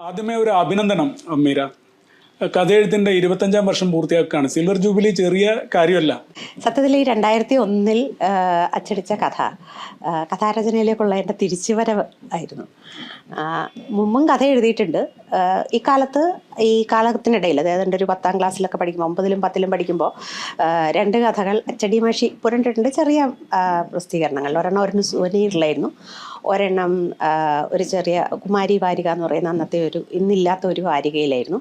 ആദ്യമേ ഒരു അഭിനന്ദനം മീര. കഥയെഴുത്തിൻ്റെ 25-ാം വർഷം പൂർത്തിയാക്കുകയാണ്. സിൽവർ ജൂബിലി ചെറിയ കാര്യമല്ല. സത്യത്തിൽ ഈ 2001 അച്ചടിച്ച കഥാരചനയിലേക്കുള്ള എൻ്റെ തിരിച്ചുവരവ് ആയിരുന്നു. മുമ്പും കഥ എഴുതിയിട്ടുണ്ട്. ഈ കാലത്തിനിടയിൽ, അതായത് എൻ്റെ ഒരു 10ാം ക്ലാസ്സിലൊക്കെ പഠിക്കുമ്പോൾ, 9ലും 10ലും പഠിക്കുമ്പോൾ 2 കഥകൾ അച്ചടി മാഷി പുരണ്ടിട്ടുണ്ട്. ചെറിയ പ്രസിദ്ധീകരണങ്ങൾ. ഒരെണ്ണം ഒരു സുവനീറിലായിരുന്നു, ഒരെണ്ണം ഒരു ചെറിയ കുമാരി വാരിക എന്ന് പറയുന്ന അന്നത്തെ ഇന്നില്ലാത്ത ഒരു വാരികയിലായിരുന്നു,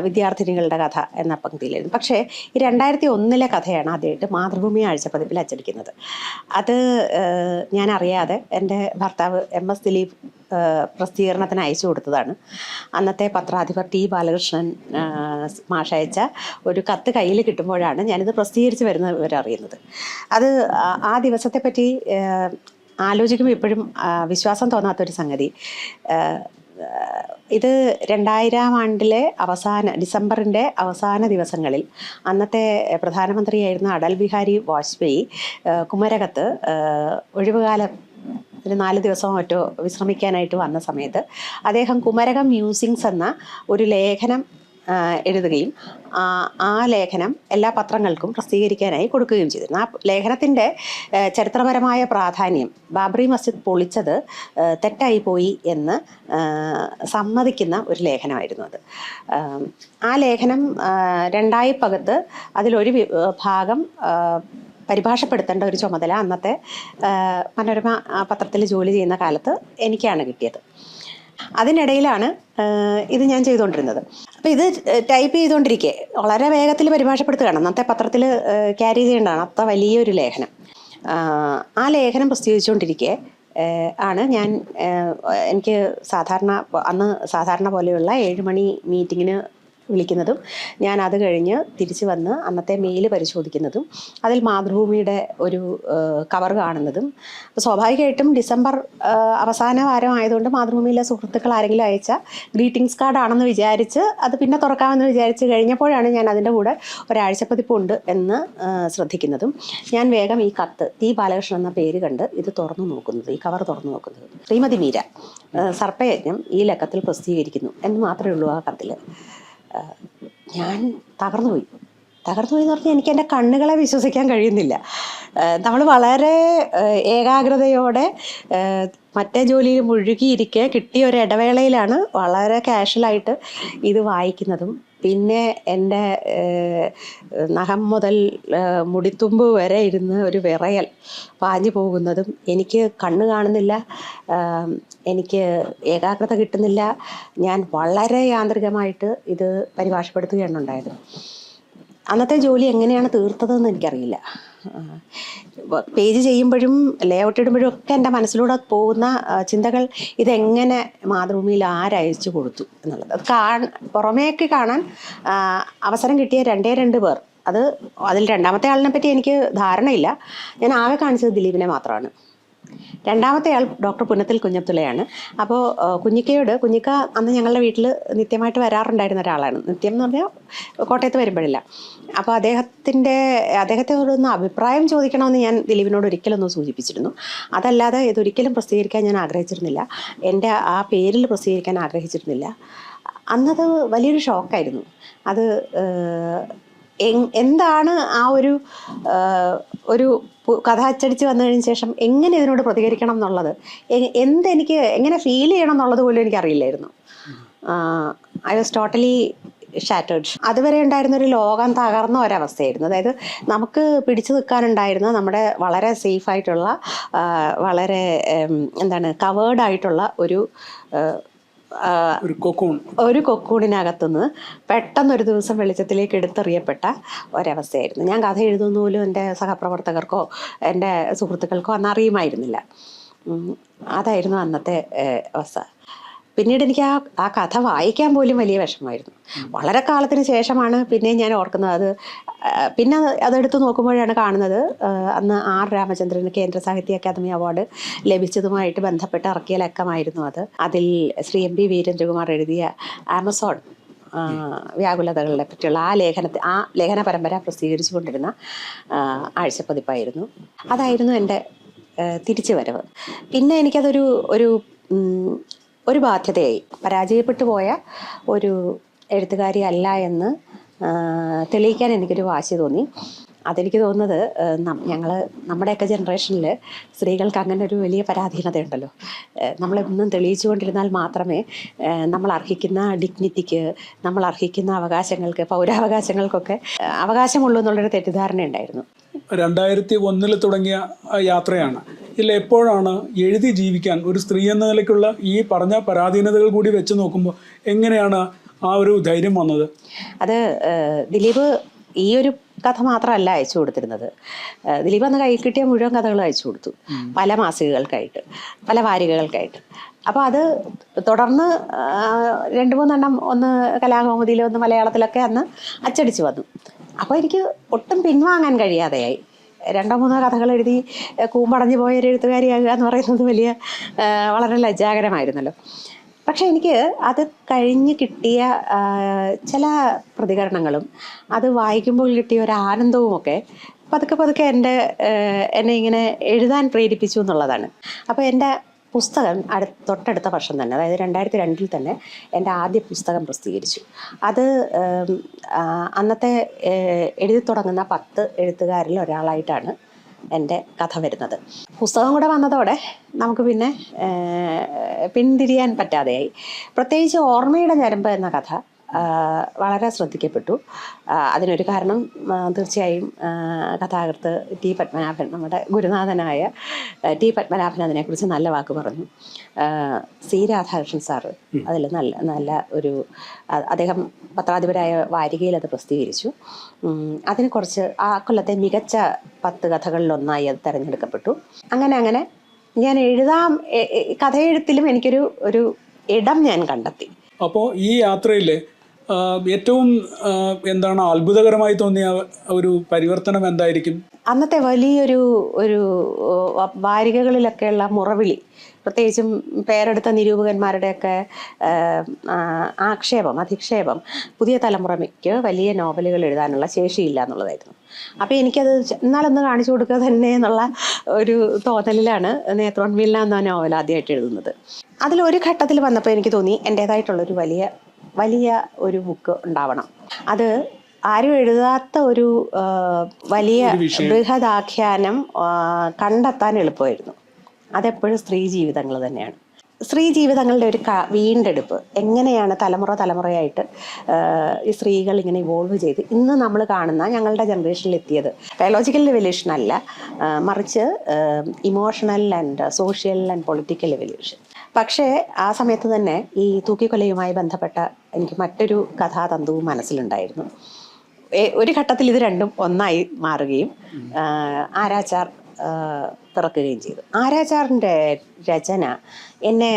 വിദ്യാർത്ഥിനികളുടെ കഥ എന്ന പങ്ക്തിയിലായിരുന്നു. പക്ഷേ ഈ 2001 കഥയാണ് ആദ്യമായിട്ട് മാതൃഭൂമി ആഴ്ചപ്പതിപ്പിൽ അച്ചടിക്കുന്നത്. അത് ഞാൻ അറിയാതെ എൻ്റെ ഭർത്താവ് MS ദിലീപ് പ്രസിദ്ധീകരണത്തിന് അയച്ചു കൊടുത്തതാണ്. അന്നത്തെ പത്രാധിപർ T ബാലകൃഷ്ണൻ മാഷയച്ച ഒരു കത്ത് കയ്യിൽ കിട്ടുമ്പോഴാണ് ഞാനിത് പ്രസിദ്ധീകരിച്ച് വരുന്നവരറിയുന്നത്. അത് ആ ദിവസത്തെ പറ്റി ആലോചിക്കുമ്പോൾ ഇപ്പോഴും വിശ്വാസം തോന്നാത്തൊരു സംഗതി. ഇത് 2000 ആണ്ടിലെ ഡിസംബറിൻ്റെ അവസാന ദിവസങ്ങളിൽ അന്നത്തെ പ്രധാനമന്ത്രിയായിരുന്ന അടൽ ബിഹാരി വാജ്പേയി കുമരകത്ത് ഒഴിവുകാലം 4 ദിവസമോ മറ്റോ വിശ്രമിക്കാനായിട്ട് വന്ന സമയത്ത് അദ്ദേഹം കുമരകം മ്യൂസിങ്സ് എന്ന ഒരു ലേഖനം എഴുതുകയും ആ ലേഖനം എല്ലാ പത്രങ്ങൾക്കും പ്രസിദ്ധീകരിക്കാനായി കൊടുക്കുകയും ചെയ്തിരുന്നു. ആ ലേഖനത്തിൻ്റെ ചരിത്രപരമായ പ്രാധാന്യം, ബാബറി മസ്ജിദ് പൊളിച്ചത് തെറ്റായി പോയി എന്ന് സമ്മതിക്കുന്ന ഒരു ലേഖനമായിരുന്നു അത്. ആ ലേഖനം 2ആയി പകുത്ത് അതിലൊരു ഭാഗം പരിഭാഷപ്പെടുത്തേണ്ട ഒരു ചുമതല അന്നത്തെ മനോരമ പത്രത്തിൽ ജോലി ചെയ്യുന്ന കാലത്ത് എനിക്കാണ് കിട്ടിയത്. അതിനിടയിലാണ് ഇത് ഞാൻ ചെയ്തുകൊണ്ടിരുന്നത്. അപ്പോൾ ഇത് ടൈപ്പ് ചെയ്തുകൊണ്ടിരിക്കെ വളരെ വേഗത്തിൽ പരിഭാഷപ്പെടുത്തുകയാണ്. അന്നത്തെ പത്രത്തിൽ ക്യാരി ചെയ്യേണ്ടതാണ് അത്ര വലിയൊരു ലേഖനം. ആ ലേഖനം പ്രസിദ്ധീകരിച്ചുകൊണ്ടിരിക്കെ ആണ് എനിക്ക് അന്ന് സാധാരണ പോലെയുള്ള 7 മണി മീറ്റിങ്ങിന് വിളിക്കുന്നതും ഞാൻ അത് കഴിഞ്ഞ് തിരിച്ചു വന്ന് അന്നത്തെ മെയിൽ പരിശോധിക്കുന്നതും അതിൽ മാതൃഭൂമിയുടെ ഒരു കവർ കാണുന്നതും. സ്വാഭാവികമായിട്ടും ഡിസംബർ അവസാന വാരം ആയതുകൊണ്ട് മാതൃഭൂമിയിലെ സുഹൃത്തുക്കൾ ആരെങ്കിലും അയച്ച ഗ്രീറ്റിംഗ്സ് കാർഡാണെന്ന് വിചാരിച്ച് അത് പിന്നെ തുറക്കാമെന്ന് വിചാരിച്ച് കഴിഞ്ഞപ്പോഴാണ് ഞാൻ അതിൻ്റെ കൂടെ ഒരാഴ്ചപ്പതിപ്പുണ്ട് എന്ന് ശ്രദ്ധിക്കുന്നതും. ഞാൻ വേഗം ഈ കത്ത് T ബാലകൃഷ്ണൻ എന്ന പേര് കണ്ട് ഇത് ഈ കവർ തുറന്നു നോക്കുന്നത്. ശ്രീമതി മീര സർപ്പയജ്ഞം ഈ ലക്കത്തിൽ പ്രസിദ്ധീകരിക്കുന്നു എന്ന് മാത്രമേ ഉള്ളൂ ആ കത്തിൽ. ഞാൻ തകർന്നുപോയി എന്ന് പറഞ്ഞാൽ എനിക്ക് എൻ്റെ കണ്ണുകളെ വിശ്വസിക്കാൻ കഴിയുന്നില്ല. നമ്മൾ വളരെ ഏകാഗ്രതയോടെ മറ്റേ ജോലിയിൽ മുഴുകിയിരിക്കെ കിട്ടിയ ഒരു ഇടവേളയിലാണ് വളരെ കാഷ്വലായിട്ട് ഇത് വായിക്കുന്നതും. പിന്നെ എൻ്റെ നഖം മുതൽ മുടിത്തുമ്പ് വരെ ഇരുന്ന് ഒരു വിറയൽ പാഞ്ഞു പോകുന്നതും, എനിക്ക് കണ്ണ് കാണുന്നില്ല, എനിക്ക് ഏകാഗ്രത കിട്ടുന്നില്ല. ഞാൻ വളരെ യാന്ത്രികമായിട്ട് ഇത് പരിഭാഷപ്പെടുത്തുകയാണ് ഉണ്ടായത്. അന്നത്തെ ജോലി എങ്ങനെയാണ് തീർത്തതെന്ന് എനിക്കറിയില്ല. പേജ് ചെയ്യുമ്പോഴും ലേഔട്ട് ഇടുമ്പോഴും ഒക്കെ എൻ്റെ മനസ്സിലൂടെ പോകുന്ന ചിന്തകൾ, ഇതെങ്ങനെ മാതൃഭൂമിയിൽ ആരയച്ചു കൊടുത്തു എന്നുള്ളത്. അത് പുറമേക്ക് കാണാൻ അവസരം കിട്ടിയ 2 പേർ. അതിൽ 2ാമത്തെ ആളിനെ പറ്റി എനിക്ക് ധാരണയില്ല. ഞാൻ ആകെ കാണിച്ചത് ദിലീപിനെ മാത്രമാണ്. 2ാമത്തെ ആൾ ഡോക്ടർ പുന്നത്തിൽ കുഞ്ഞബ്ദുള്ളയാണ്. അപ്പോൾ കുഞ്ഞിക്ക അന്ന് ഞങ്ങളുടെ വീട്ടിൽ നിത്യമായിട്ട് വരാറുണ്ടായിരുന്ന ഒരാളാണ്. നിത്യം എന്ന് പറഞ്ഞാൽ കോട്ടയത്ത് വരുമ്പോഴില്ല. അപ്പോൾ അദ്ദേഹത്തോടൊന്ന് അഭിപ്രായം ചോദിക്കണമെന്ന് ഞാൻ ദിലീപിനോട് ഒരിക്കലൊന്നും സൂചിപ്പിച്ചിരുന്നു. അതല്ലാതെ ഇതൊരിക്കലും പ്രസിദ്ധീകരിക്കാൻ ഞാൻ ആഗ്രഹിച്ചിരുന്നില്ല. എൻ്റെ ആ പേരിൽ പ്രസിദ്ധീകരിക്കാൻ ആഗ്രഹിച്ചിരുന്നില്ല. അന്നത് വലിയൊരു ഷോക്കായിരുന്നു. അത് എന്താണ് ആ ഒരു കഥ അച്ചടിച്ച് വന്നതിന് ശേഷം എങ്ങനെ ഇതിനോട് പ്രതികരിക്കണം എന്നുള്ളത്, എനിക്ക് എങ്ങനെ ഫീൽ ചെയ്യണം എന്നുള്ളത് പോലും എനിക്കറിയില്ലായിരുന്നു. I was totally shattered. അതുവരെ ഉണ്ടായിരുന്നൊരു ലോകം തകർന്ന ഒരവസ്ഥയായിരുന്നു. അതായത് നമുക്ക് പിടിച്ചു നിൽക്കാനുണ്ടായിരുന്ന നമ്മുടെ വളരെ സേഫായിട്ടുള്ള, വളരെ കവേർഡായിട്ടുള്ള ഒരു കൊക്കൂണിനകത്തുനിന്ന് പെട്ടെന്നൊരു ദിവസം വെളിച്ചത്തിലേക്ക് എടുത്തെറിയപ്പെട്ട ഒരവസ്ഥയായിരുന്നു. ഞാൻ കഥ എഴുതുന്ന പോലും എൻ്റെ സഹപ്രവർത്തകർക്കോ എൻ്റെ സുഹൃത്തുക്കൾക്കോ അന്നറിയുമായിരുന്നില്ല. അതായിരുന്നു അന്നത്തെ അവസ്ഥ. പിന്നീട് എനിക്ക് ആ കഥ വായിക്കാൻ പോലും വലിയ വിഷമമായിരുന്നു. വളരെ കാലത്തിന് ശേഷമാണ് പിന്നെ ഞാൻ ഓർക്കുന്നത്. പിന്നെ അതെടുത്ത് നോക്കുമ്പോഴാണ് കാണുന്നത് അന്ന് R രാമചന്ദ്രന് കേന്ദ്ര സാഹിത്യ അക്കാദമി അവാർഡ് ലഭിച്ചതുമായിട്ട് ബന്ധപ്പെട്ട് ഇറക്കിയ ലക്കമായിരുന്നു അത്. അതിൽ ശ്രീ MB വീരേന്ദ്രകുമാർ എഴുതിയ ആമസോൺ വ്യാകുലതകളെ പറ്റിയുള്ള ആ ലേഖന പരമ്പര പ്രസിദ്ധീകരിച്ചു കൊണ്ടിരുന്ന ആഴ്ചപ്പതിപ്പായിരുന്നു. അതായിരുന്നു എൻ്റെ തിരിച്ചു വരവ്. പിന്നെ എനിക്കതൊരു ഒരു ബാധ്യതയായി. പരാജയപ്പെട്ടു പോയ ഒരു എഴുത്തുകാരി അല്ല എന്ന് തെളിയിക്കാൻ എനിക്കൊരു വാശി തോന്നി. അതെനിക്ക് തോന്നുന്നത് നമ്മുടെയൊക്കെ ജനറേഷനിൽ സ്ത്രീകൾക്ക് അങ്ങനെ ഒരു വലിയ പരാധീനതയുണ്ടല്ലോ. നമ്മളെന്നും തെളിയിച്ചുകൊണ്ടിരുന്നാൽ മാത്രമേ നമ്മൾ അർഹിക്കുന്ന ഡിഗ്നിറ്റിക്ക്, നമ്മൾ അർഹിക്കുന്ന അവകാശങ്ങൾക്ക്, പൗരാവകാശങ്ങൾക്കൊക്കെ അവകാശമുള്ളൂ എന്നുള്ളൊരു തെറ്റിദ്ധാരണ ഉണ്ടായിരുന്നു. 2001 തുടങ്ങിയ യാത്രയാണ്. ഇതിൽ എപ്പോഴാണ് എഴുതി ജീവിക്കാൻ ഒരു സ്ത്രീ എന്ന നിലയ്ക്കുള്ള ഈ പറഞ്ഞ പരാധീനതകൾ കൂടി വെച്ച് നോക്കുമ്പോൾ എങ്ങനെയാണ് ആ ഒരു ധൈര്യം വന്നത്? അത് ദിലീപ് ഈ ഒരു കഥ മാത്രമല്ല അയച്ചു കൊടുത്തിരുന്നത്. ദിലീപ് അന്ന് കൈ കിട്ടിയ മുഴുവൻ കഥകളും അയച്ചു കൊടുത്തു, പല മാസികകൾക്കായിട്ട്, പല വാരികകൾക്കായിട്ട്. അപ്പോൾ അത് തുടർന്ന് 2-3 എണ്ണം, ഒന്ന് കലാകൗമുദിയിൽ, ഒന്ന് മലയാളത്തിലൊക്കെ അന്ന് അച്ചടിച്ച് വന്നു. അപ്പോൾ എനിക്ക് ഒട്ടും പിൻവാങ്ങാൻ കഴിയാതെയായി. 2-3 കഥകൾ എഴുതി കൂമ്പടഞ്ഞു പോയ ഒരു എഴുത്തുകാരിയാകുക എന്ന് പറയുന്നത് വളരെ ലജ്ജാകരമായിരുന്നല്ലോ. പക്ഷെ എനിക്ക് അത് കഴിഞ്ഞ് കിട്ടിയ ചില പ്രതികരണങ്ങളും അത് വായിക്കുമ്പോൾ കിട്ടിയ ഒരു ആനന്ദവുമൊക്കെ പതുക്കെ എന്നെ ഇങ്ങനെ എഴുതാൻ പ്രേരിപ്പിച്ചു എന്നുള്ളതാണ്. അപ്പോൾ എൻ്റെ പുസ്തകം തൊട്ടടുത്ത വർഷം തന്നെ, അതായത് 2002 തന്നെ എൻ്റെ ആദ്യ പുസ്തകം പ്രസിദ്ധീകരിച്ചു. അത് അന്നത്തെ എഴുതി തുടങ്ങുന്ന 10 എഴുത്തുകാരിൽ ഒരാളായിട്ടാണ് എൻ്റെ കഥ വരുന്നത്. പുസ്തകം കൂടെ വന്നതോടെ നമുക്ക് പിന്നെ പിന്തിരിയാൻ പറ്റാതെയായി. പ്രത്യേകിച്ച് ഓർമ്മയുടെ ഞരമ്പ് എന്ന കഥ വളരെ ശ്രദ്ധിക്കപ്പെട്ടു. അതിനൊരു കാരണം തീർച്ചയായും കഥാകൃത്ത് ടി പത്മനാഭൻ, നമ്മുടെ ഗുരുനാഥനായ ടി പത്മനാഭൻ അതിനെക്കുറിച്ച് നല്ല വാക്ക് പറഞ്ഞു. സി രാധാകൃഷ്ണൻ സാറ് അതിൽ നല്ല ഒരു, അദ്ദേഹം പത്രാധിപരായ വാരികയിൽ അത് പ്രസിദ്ധീകരിച്ചു. അതിന് കുറച്ച് ആ കൊല്ലത്തെ മികച്ച 10 കഥകളിലൊന്നായി അത് തിരഞ്ഞെടുക്കപ്പെട്ടു. അങ്ങനെ ഞാൻ കഥയെഴുത്തിലും എനിക്കൊരു ഇടം ഞാൻ കണ്ടെത്തി. അപ്പോൾ ഈ യാത്രയിൽ ഏറ്റവും അത്ഭുതകരമായി തോന്നിയ ഒരു പരിവർത്തനം എന്തായിരിക്കും? അന്നത്തെ വലിയൊരു വാരികകളിലൊക്കെയുള്ള മുറവിളി, പ്രത്യേകിച്ചും പേരെടുത്ത നിരൂപകന്മാരുടെയൊക്കെ അധിക്ഷേപം പുതിയ തലമുറയ്ക്ക് വലിയ നോവലുകൾ എഴുതാനുള്ള ശേഷിയില്ല എന്നുള്ളതായിരുന്നു. അപ്പോൾ എനിക്കത് എന്നാലൊന്ന് കാണിച്ചു കൊടുക്കുക തന്നെ എന്നുള്ള ഒരു തോന്നലിലാണ് നേത്രോൺമീല എന്ന നോവൽ ആദ്യമായിട്ട് എഴുതുന്നത്. അതിലൊരു ഘട്ടത്തിൽ വന്നപ്പോൾ എനിക്ക് തോന്നി എൻ്റേതായിട്ടുള്ളൊരു വലിയ ഒരു ബുക്ക് ഉണ്ടാവണം. അത് ആരും എഴുതാത്ത ഒരു വലിയ ബൃഹദാഖ്യാനം കണ്ടെത്താൻ എളുപ്പമായിരുന്നു. അതെപ്പോഴും സ്ത്രീ ജീവിതങ്ങൾ തന്നെയാണ്. സ്ത്രീ ജീവിതങ്ങളുടെ ഒരു വീണ്ടെടുപ്പ്, എങ്ങനെയാണ് തലമുറയായിട്ട് ഈ സ്ത്രീകൾ ഇങ്ങനെ ഇവോൾവ് ചെയ്ത് ഇന്ന് നമ്മൾ കാണുന്ന ഞങ്ങളുടെ ജനറേഷനിൽ എത്തിയത്. ബയോളജിക്കൽ റിവല്യൂഷൻ അല്ല, മറിച്ച് emotional and social and political revolution. പക്ഷേ ആ സമയത്ത് തന്നെ ഈ തൂക്കിക്കൊലയുമായി ബന്ധപ്പെട്ട എനിക്ക് മറ്റൊരു കഥാതന്തുവും മനസ്സിലുണ്ടായിരുന്നു. ഒരു ഘട്ടത്തിൽ ഇത് രണ്ടും ഒന്നായി മാറുകയും ആരാച്ചാർ പിറക്കുകയും ചെയ്തു. ആരാച്ചാറിൻ്റെ രചന എന്നെ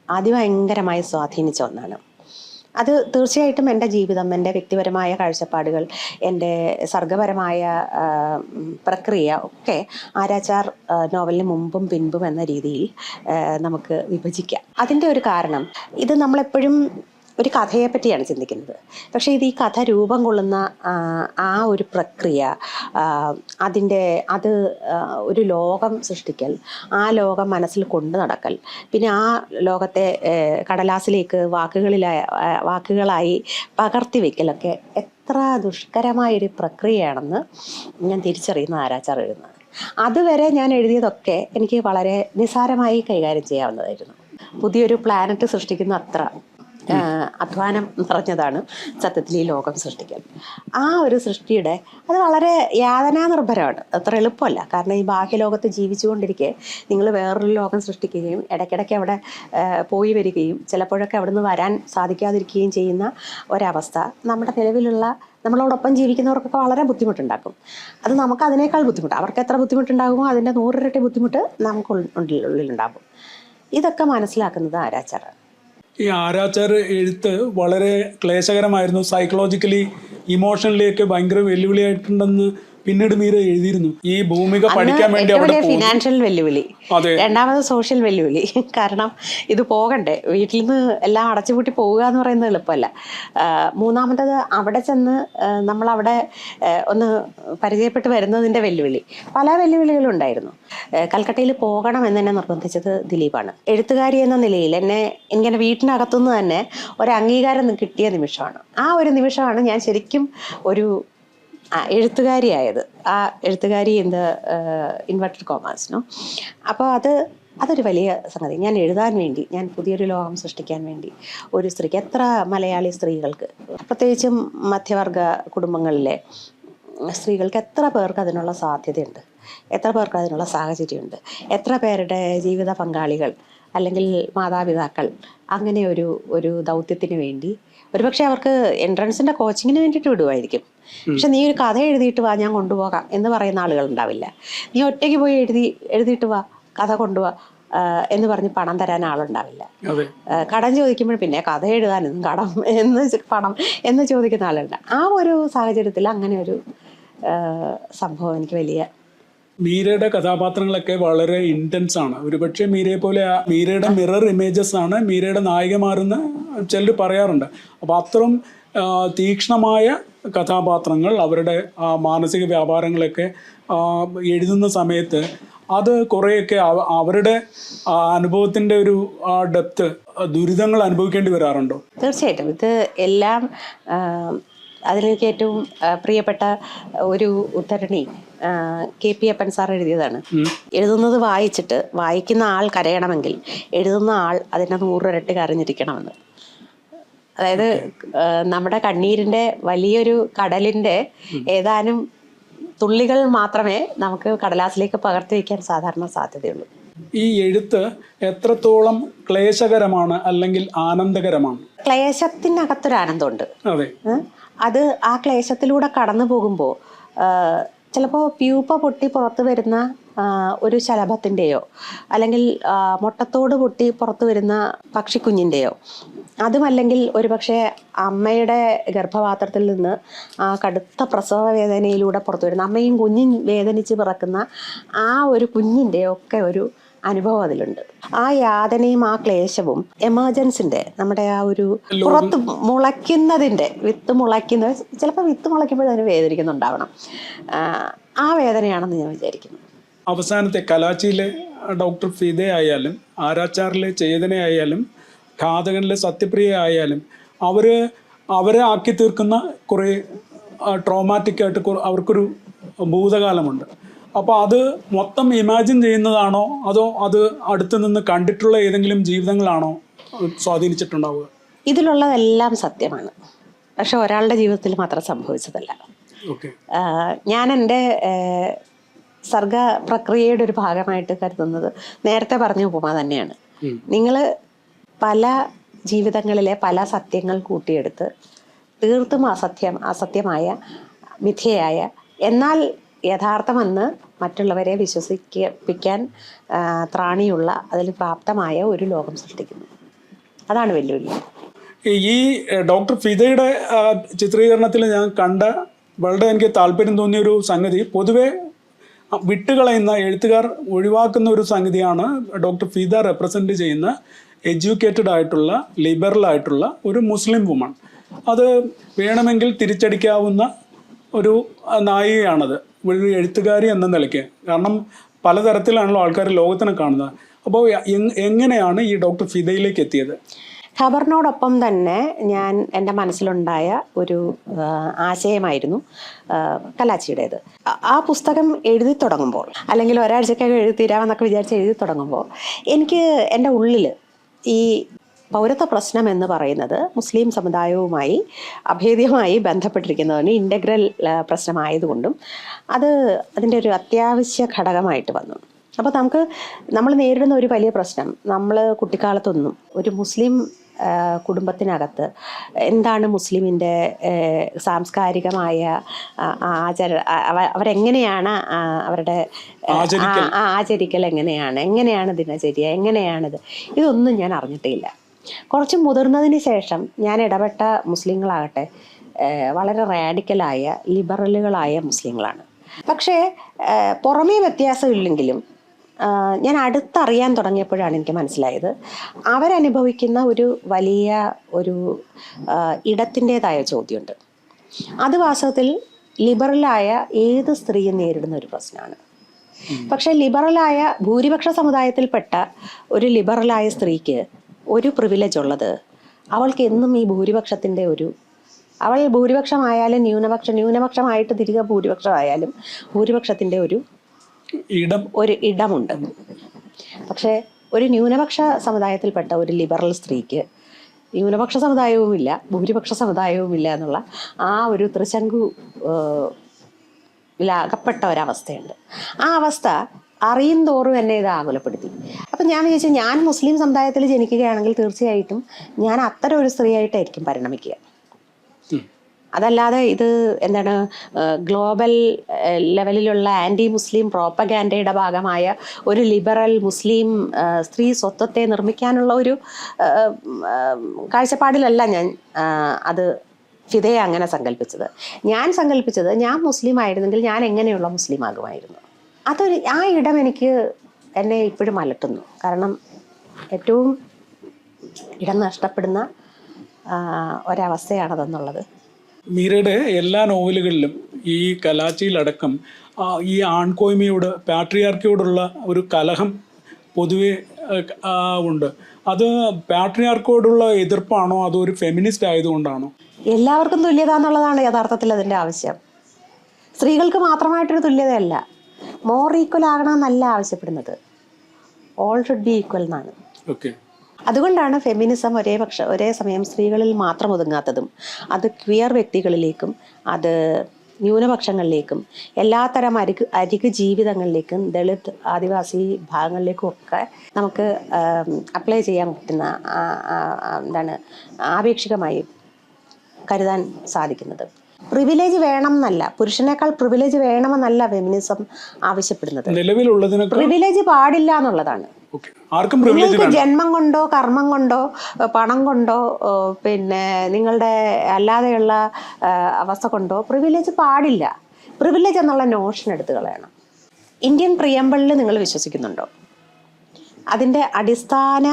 അതിഭയങ്കരമായി സ്വാധീനിച്ച ഒന്നാണ്. അത് തീർച്ചയായിട്ടും എൻ്റെ ജീവിതം, എൻ്റെ വ്യക്തിപരമായ കാഴ്ചപ്പാടുകൾ, എൻ്റെ സർഗപരമായ പ്രക്രിയ ഒക്കെ ആരാച്ചാർ നോവലിന് മുമ്പും പിൻപും എന്ന രീതിയിൽ നമുക്ക് വിഭജിക്കാം. അതിൻ്റെ ഒരു കാരണം, ഇത് നമ്മളെപ്പോഴും ഒരു കഥയെ പറ്റിയാണ് ചിന്തിക്കുന്നത്. പക്ഷേ ഈ കഥ രൂപം കൊള്ളുന്ന ആ ഒരു പ്രക്രിയ, അത് ഒരു ലോകം സൃഷ്ടിക്കൽ, ആ ലോകം മനസ്സിൽ കൊണ്ടു നടക്കൽ, പിന്നെ ആ ലോകത്തെ കടലാസിലേക്ക് വാക്കുകളായി പകർത്തി വയ്ക്കലൊക്കെ എത്ര ദുഷ്കരമായൊരു പ്രക്രിയയാണെന്ന് ഞാൻ തിരിച്ചറിയുന്ന ആരാച്ചാർ എഴുതുന്നത്. അതുവരെ ഞാൻ എഴുതിയതൊക്കെ എനിക്ക് വളരെ നിസ്സാരമായി കൈകാര്യം ചെയ്യാവുന്നതായിരുന്നു. പുതിയൊരു പ്ലാനറ്റ് സൃഷ്ടിക്കുന്ന അത്ര അധ്വാനം നിറഞ്ഞതാണ് സത്യത്തിൽ ഈ ലോകം സൃഷ്ടിക്കൽ. ആ ഒരു സൃഷ്ടിയുടെ അത് വളരെ യാതനാനിർഭരമാണ്, അത്ര എളുപ്പമല്ല. കാരണം ഈ ബാഹ്യലോകത്ത് ജീവിച്ചുകൊണ്ടിരിക്കെ നിങ്ങൾ വേറൊരു ലോകം സൃഷ്ടിക്കുകയും ഇടയ്ക്കിടയ്ക്ക് അവിടെ പോയി വരികയും ചിലപ്പോഴൊക്കെ അവിടെ നിന്ന് വരാൻ സാധിക്കാതിരിക്കുകയും ചെയ്യുന്ന ഒരവസ്ഥ നമ്മുടെ നിലവിലുള്ള നമ്മളോടൊപ്പം ജീവിക്കുന്നവർക്കൊക്കെ വളരെ ബുദ്ധിമുട്ടുണ്ടാക്കും. അത് നമുക്ക് അതിനേക്കാൾ ബുദ്ധിമുട്ട്, അവർക്ക് എത്ര ബുദ്ധിമുട്ടുണ്ടാകുമോ അതിൻ്റെ 100 ഇരട്ടി ബുദ്ധിമുട്ട് നമുക്ക് ഉള്ളിലുണ്ടാകും. ഇതൊക്കെ മനസ്സിലാക്കുന്നത് ആരാച്ചാറാണ്. ഈ ആരാച്ചാർ എഴുത്ത് വളരെ ക്ലേശകരമായിരുന്നു, സൈക്കോളജിക്കലി ഇമോഷണലി ഒക്കെ ഭയങ്കര വെല്ലുവിളിയായിട്ടുണ്ടെന്ന് പിന്നീട് മീര എഴുതിയിരുന്നു ഈ ഭൂമിക പഠിക്കാൻ വേണ്ടി ഏറ്റവും അവിടെ വലിയ പോയി. ഫിനാൻഷ്യൽ വെല്ലുവിളി, അതെ. രണ്ടാമത് സോഷ്യൽ വെല്ലുവിളി. കാരണം ഇത് പോകണ്ടേ, വീട്ടിൽ നിന്ന് എല്ലാം അടച്ചുപൂട്ടി പോവുക എന്ന് പറയുന്നത് എളുപ്പമല്ല. മൂന്നാമത്തത് അവിടെ ചെന്ന് നമ്മളവിടെ ഒന്ന് പരിചയപ്പെട്ട് വരുന്നതിൻ്റെ വെല്ലുവിളി. പല വെല്ലുവിളികളും ഉണ്ടായിരുന്നു. കൽക്കട്ടയിൽ പോകണം എന്നെ നിർബന്ധിച്ചത് ദിലീപാണ്. എഴുത്തുകാരി എന്ന നിലയിൽ എനിക്കെൻ്റെ വീട്ടിനകത്തുനിന്ന് തന്നെ ഒരു അംഗീകാരം കിട്ടിയ നിമിഷമാണ്. ആ ഒരു നിമിഷമാണ് ഞാൻ ശരിക്കും ഒരു എഴുത്തുകാരിയായത്. ആ എഴുത്തുകാരി ഇൻവെർട്ടഡ് കോമേഴ്സിനോ. അപ്പോൾ അതൊരു വലിയ സംഗതി. ഞാൻ എഴുതാൻ വേണ്ടി, ഞാൻ പുതിയൊരു ലോകം സൃഷ്ടിക്കാൻ വേണ്ടി ഒരു സ്ത്രീക്ക്, എത്ര മലയാളി സ്ത്രീകൾക്ക്, പ്രത്യേകിച്ചും മധ്യവർഗ കുടുംബങ്ങളിലെ സ്ത്രീകൾക്ക് എത്ര പേർക്ക് അതിനുള്ള സാധ്യതയുണ്ട്, എത്ര പേർക്ക് അതിനുള്ള സാഹചര്യമുണ്ട്, എത്ര പേരുടെ ജീവിത പങ്കാളികൾ അല്ലെങ്കിൽ മാതാപിതാക്കൾ അങ്ങനെ ഒരു ദൗത്യത്തിന് വേണ്ടി ഒരുപക്ഷെ അവർക്ക് എൻട്രൻസിൻ്റെ കോച്ചിങ്ങിന് വേണ്ടിയിട്ട് വിടുമായിരിക്കും. പക്ഷെ നീ ഒരു കഥ എഴുതിയിട്ട് വാ, ഞാൻ കൊണ്ടുപോകാം എന്ന് പറയുന്ന ആളുകൾ ഉണ്ടാവില്ല. നീ ഒറ്റയ്ക്ക് പോയി എഴുതിയിട്ട് വാ, കഥ കൊണ്ടുപോവാ എന്ന് പറഞ്ഞ് പണം തരാൻ ആളുണ്ടാവില്ല. കടം ചോദിക്കുമ്പോൾ പിന്നെ കഥ എഴുതാനും പണം എന്ന് ചോദിക്കുന്ന ആളുണ്ട്. ആ ഒരു സാഹചര്യത്തിൽ അങ്ങനെ ഒരു സംഭവം എനിക്ക് വലിയ. മീരയുടെ കഥാപാത്രങ്ങളൊക്കെ വളരെ ഇൻറ്റൻസ് ആണ്. ഒരുപക്ഷെ മീരയെ പോലെ മീരയുടെ മിറർ ഇമേജസ് ആണ് മീരയുടെ നായികമാരെന്ന് ചിലർ പറയാറുണ്ട്. അപ്പോൾ അത്രയും തീക്ഷ്ണമായ കഥാപാത്രങ്ങൾ, അവരുടെ മാനസിക വ്യാപാരങ്ങളൊക്കെ എഴുതുന്ന സമയത്ത് അത് കുറേയൊക്കെ അവരുടെ അനുഭവത്തിൻ്റെ ഒരു ഡെപ്ത്, ദുരിതങ്ങൾ അനുഭവിക്കേണ്ടി വരാറുണ്ടോ? തീർച്ചയായിട്ടും. ഇത് എല്ലാം അതിലേക്ക് ഏറ്റവും പ്രിയപ്പെട്ട ഒരു ഉദ്ധരണി KP അപ്പൻ സാർ എഴുതിയതാണ്. എഴുതുന്നത് വായിച്ചിട്ട് വായിക്കുന്ന ആൾ കരയണമെങ്കിൽ എഴുതുന്ന ആൾ അതിനെ 100 ഇരട്ടി കരഞ്ഞിരിക്കണമെന്ന്. അതായത് നമ്മുടെ കണ്ണീരിൻ്റെ വലിയൊരു കടലിൻ്റെ ഏതാനും തുള്ളികൾ മാത്രമേ നമുക്ക് കടലാസിലേക്ക് പകർത്തി വയ്ക്കാൻ സാധാരണ സാധ്യതയുള്ളൂ. ഈ എഴുത്ത് എത്രത്തോളം ക്ലേശകരമാണ് അല്ലെങ്കിൽ ആനന്ദകരമാണ്? ക്ലേശത്തിനകത്തൊരു ആനന്ദമുണ്ട്. അതെ. അത് ആ ക്ലേശത്തിലൂടെ കടന്നു പോകുമ്പോൾ ചിലപ്പോൾ പ്യൂപ്പ പൊട്ടി പുറത്ത് വരുന്ന ഒരു ശലഭത്തിൻ്റെയോ അല്ലെങ്കിൽ മുട്ടത്തോട് പൊട്ടി പുറത്ത് വരുന്ന പക്ഷിക്കുഞ്ഞിൻ്റെയോ, അതുമല്ലെങ്കിൽ ഒരുപക്ഷെ അമ്മയുടെ ഗർഭപാത്രത്തിൽ നിന്ന് ആ കടുത്ത പ്രസവ വേദനയിലൂടെ പുറത്തു വരുന്ന, അമ്മയും കുഞ്ഞും വേദനിച്ച് പിറക്കുന്ന ആ ഒരു കുഞ്ഞിൻ്റെയോ ഒക്കെ ഒരു അനുഭവം അതിലുണ്ട്. ആ യാതനയും ആ ക്ലേശവും എമർജൻസിൻ്റെ, നമ്മുടെ ആ ഒരു പുറത്ത് മുളയ്ക്കുന്നതിൻ്റെ, വിത്ത് മുളയ്ക്കുന്നത്, ചിലപ്പോൾ വിത്ത് മുളയ്ക്കുമ്പോൾ അതിന് വേദനിക്കുന്നുണ്ടാവണം. ആ വേദനയാണെന്ന് ഞാൻ വിചാരിക്കുന്നു. അവസാനത്തെ കലാച്ചിയിലെ ഡോക്ടർ ഫിദ ആയാലും, ആരാച്ചാറിലെ ചേതനയായാലും, ഘാതകനിലെ സത്യപ്രിയ ആയാലും അവരെ ആക്കി തീർക്കുന്ന കുറേ ട്രോമാറ്റിക്കായിട്ട് അവർക്കൊരു ഭൂതകാലമുണ്ട്. അപ്പോൾ അത് മൊത്തം ഇമാജിൻ ചെയ്യുന്നതാണോ അതോ അത് അടുത്ത് നിന്ന് കണ്ടിട്ടുള്ള ഏതെങ്കിലും ജീവിതങ്ങളാണോ സ്വാധീനിച്ചിട്ടുണ്ടാവുക? ഇതിലുള്ളതെല്ലാം സത്യമാണ്, പക്ഷെ ഒരാളുടെ ജീവിതത്തിൽ മാത്രം സംഭവിച്ചതല്ല. ഞാൻ എൻ്റെ സർഗ പ്രക്രിയയുടെ ഒരു ഭാഗമായിട്ട് കരുതുന്നത് നേരത്തെ പറഞ്ഞ ഉപമ തന്നെയാണ്. നിങ്ങൾ പല ജീവിതങ്ങളിലെ പല സത്യങ്ങൾ കൂട്ടിയെടുത്ത് തീർത്തും അസത്യമായ മിഥ്യയായ എന്നാൽ യഥാർത്ഥമെന്ന് മറ്റുള്ളവരെ വിശ്വസിപ്പിക്കാൻ ത്രാണിയുള്ള, അതിൽ പ്രാപ്തമായ ഒരു ലോകം സൃഷ്ടിക്കുന്നു. അതാണ് വെല്ലുവിളി. ഈ ഡോക്ടർ ഫിദയുടെ ചിത്രീകരണത്തിൽ ഞാൻ കണ്ട വളരെ എനിക്ക് താല്പര്യം തോന്നിയൊരു സംഗതി, പൊതുവെ വിട്ടുകളയുന്ന എഴുത്തുകാർ ഒഴിവാക്കുന്ന ഒരു സംഗതിയാണ് ഡോക്ടർ ഫിദ റെപ്രസെൻ്റ് ചെയ്യുന്ന എഡ്യൂക്കേറ്റഡ് ആയിട്ടുള്ള, ലിബറൽ ആയിട്ടുള്ള ഒരു മുസ്ലിം വുമൺ. അത് വേണമെങ്കിൽ തിരിച്ചടിക്കാവുന്ന ഒരു നായികയാണത്, ഒരു എഴുത്തുകാരി എന്ന നിലയ്ക്ക്. കാരണം പലതരത്തിലാണല്ലോ ആൾക്കാർ ലോകത്തിനെ കാണുന്നത്. അപ്പോൾ എങ്ങനെയാണ് ഈ ഡോക്ടർ ഫിദയിലേക്ക് എത്തിയത്? ഖബറിനോടൊപ്പം തന്നെ എൻ്റെ മനസ്സിലുണ്ടായ ഒരു ആശയമായിരുന്നു കലാച്ചിയുടേത്. ആ പുസ്തകം എഴുതി തുടങ്ങുമ്പോൾ, അല്ലെങ്കിൽ ഒരാഴ്ചക്കൊക്കെ എഴുതി തീരാമെന്നൊക്കെ വിചാരിച്ച് എഴുതി തുടങ്ങുമ്പോൾ, എനിക്ക് എൻ്റെ ഉള്ളിൽ ഈ പൗരത്വ പ്രശ്നം എന്ന് പറയുന്നത് മുസ്ലിം സമുദായവുമായി അഭേദ്യമായി ബന്ധപ്പെട്ടിരിക്കുന്നതിന് ഇൻ്റഗ്രൽ പ്രശ്നമായതുകൊണ്ടും അതിൻ്റെ ഒരു അത്യാവശ്യ ഘടകമായിട്ട് വന്നു. അപ്പോൾ നമ്മൾ നേരിടുന്ന ഒരു വലിയ പ്രശ്നം, നമ്മൾ കുട്ടിക്കാലത്തൊന്നും ഒരു മുസ്ലിം കുടുംബത്തിനകത്ത് എന്താണ് മുസ്ലിമിൻ്റെ സാംസ്കാരികമായ അവരെങ്ങനെയാണ് അവരുടെ ആചരിക്കൽ, എങ്ങനെയാണ് ദിനചര്യ, എങ്ങനെയാണിത്, ഇതൊന്നും ഞാൻ അറിഞ്ഞിട്ടില്ല. കുറച്ച് മുതിർന്നതിന് ശേഷം ഞാൻ ഇടപെട്ട മുസ്ലിങ്ങളാകട്ടെ വളരെ റാഡിക്കലായ, ലിബറലുകളായ മുസ്ലിങ്ങളാണ്. പക്ഷേ പുറമേ വ്യത്യാസമില്ലെങ്കിലും ഞാൻ അടുത്തറിയാൻ തുടങ്ങിയപ്പോഴാണ് എനിക്ക് മനസ്സിലായത് അവരനുഭവിക്കുന്ന ഒരു വലിയ ഒരു ഇടത്തിൻ്റെതായ ചോദ്യമുണ്ട്. അത് വാസ്തവത്തിൽ ലിബറലായ ഏത് സ്ത്രീയും നേരിടുന്ന ഒരു പ്രശ്നമാണ്. പക്ഷെ ലിബറലായ ഭൂരിപക്ഷ സമുദായത്തിൽപ്പെട്ട ഒരു ലിബറലായ സ്ത്രീക്ക് ഒരു പ്രിവിലേജ് ഉള്ളത്, അവൾക്ക് എന്നും ഈ ഭൂരിപക്ഷത്തിൻ്റെ അവൾ ഭൂരിപക്ഷമായാലും ന്യൂനപക്ഷമായിട്ട് തിരികെ ഭൂരിപക്ഷമായാലും ഭൂരിപക്ഷത്തിൻ്റെ ഒരു ഇടമുണ്ട്. പക്ഷേ ഒരു ന്യൂനപക്ഷ സമുദായത്തിൽപ്പെട്ട ഒരു ലിബറൽ സ്ത്രീക്ക് ന്യൂനപക്ഷ സമുദായവുമില്ല ഭൂരിപക്ഷ സമുദായവുമില്ല എന്നുള്ള ആ ഒരു ത്രിശങ്കു അകപ്പെട്ട ഒരവസ്ഥയുണ്ട്. ആ അവസ്ഥ അറിയും തോറും എന്നെ ഇത് ആകുലപ്പെടുത്തി. അപ്പം ഞാൻ വിചാരിച്ചു, ഞാൻ മുസ്ലിം സമുദായത്തിൽ ജനിക്കുകയാണെങ്കിൽ തീർച്ചയായിട്ടും ഞാൻ അത്തരം ഒരു സ്ത്രീയായിട്ടായിരിക്കും പരിണമിക്കുക. അതല്ലാതെ ഇത് എന്താണ് ഗ്ലോബൽ ലെവലിലുള്ള ആൻറ്റി മുസ്ലിം പ്രോപ്പഗാൻഡയുടെ ഭാഗമായ ഒരു ലിബറൽ മുസ്ലിം സ്ത്രീ സ്വത്വത്തെ നിർമ്മിക്കാനുള്ള ഒരു കാഴ്ചപ്പാടിലല്ല ഞാൻ അത് ഫിദയെ അങ്ങനെ സങ്കല്പിച്ചത്. ഞാൻ സങ്കല്പിച്ചത് ഞാൻ മുസ്ലിം ആയിരുന്നെങ്കിൽ ഞാൻ എങ്ങനെയുള്ള മുസ്ലിം ആകുമായിരുന്നു. ആ ഇടം എന്നെ ഇപ്പോഴും അലട്ടുന്നു. കാരണം ഏറ്റവും ഇടം നഷ്ടപ്പെടുന്ന ഒരവസ്ഥയാണതെന്നുള്ളത്. മീരയുടെ എല്ലാ നോവലുകളിലും ഈ കലാച്ചിയിലടക്കം ഈ ആൺകോയ്മയോട് പാട്രിയാർക്കിയോടുള്ള ഒരു കലഹം പൊതുവെ ഉണ്ട്. അത് പാട്രിയാർക്കോടുള്ള എതിർപ്പാണോ അതോ ഒരു ഫെമിനിസ്റ്റ് ആയതുകൊണ്ടാണോ? എല്ലാവർക്കും തുല്യത എന്നുള്ളതാണ് യഥാർത്ഥത്തിൽ അതിൻ്റെ ആവശ്യം. സ്ത്രീകൾക്ക് മാത്രമായിട്ടൊരു തുല്യതയല്ല, മോർ ഈക്വൽ ആകണമെന്നല്ല ആവശ്യപ്പെടുന്നത്, ഓൾ ഷുഡ് ബി ഈക്വൽ എന്നാണ്. ഓക്കെ. അതുകൊണ്ടാണ് ഫെമിനിസം ഒരേ സമയം സ്ത്രീകളിൽ മാത്രം ഒതുങ്ങാത്തതും അത് ക്വിയർ വ്യക്തികളിലേക്കും അത് ന്യൂനപക്ഷങ്ങളിലേക്കും എല്ലാത്തരം അരികു ജീവിതങ്ങളിലേക്കും ദളിത് ആദിവാസി ഭാഗങ്ങളിലേക്കും ഒക്കെ നമുക്ക് അപ്ലൈ ചെയ്യാൻ പറ്റുന്ന ആപേക്ഷികമായി കരുതാൻ സാധിക്കുന്നത്. പ്രിവിലേജ് വേണം എന്നല്ല, പുരുഷനേക്കാൾ പ്രിവിലേജ് വേണമെന്നല്ല ഫെമിനിസം ആവശ്യപ്പെടുന്നത്. പ്രിവിലേജ് പാടില്ല എന്നുള്ളതാണ്. നിങ്ങൾക്ക് ജന്മം കൊണ്ടോ കർമ്മം കൊണ്ടോ പണം കൊണ്ടോ പിന്നെ നിങ്ങളുടെ അല്ലാതെയുള്ള അവസ്ഥ കൊണ്ടോ പ്രിവിലേജ് പാടില്ല. പ്രിവിലേജ് എന്നുള്ള നോഷൻ എടുത്തു കളയണം. ഇന്ത്യൻ പ്രിയമ്പിളിൽ നിങ്ങൾ വിശ്വസിക്കുന്നുണ്ടോ? അതിൻ്റെ അടിസ്ഥാന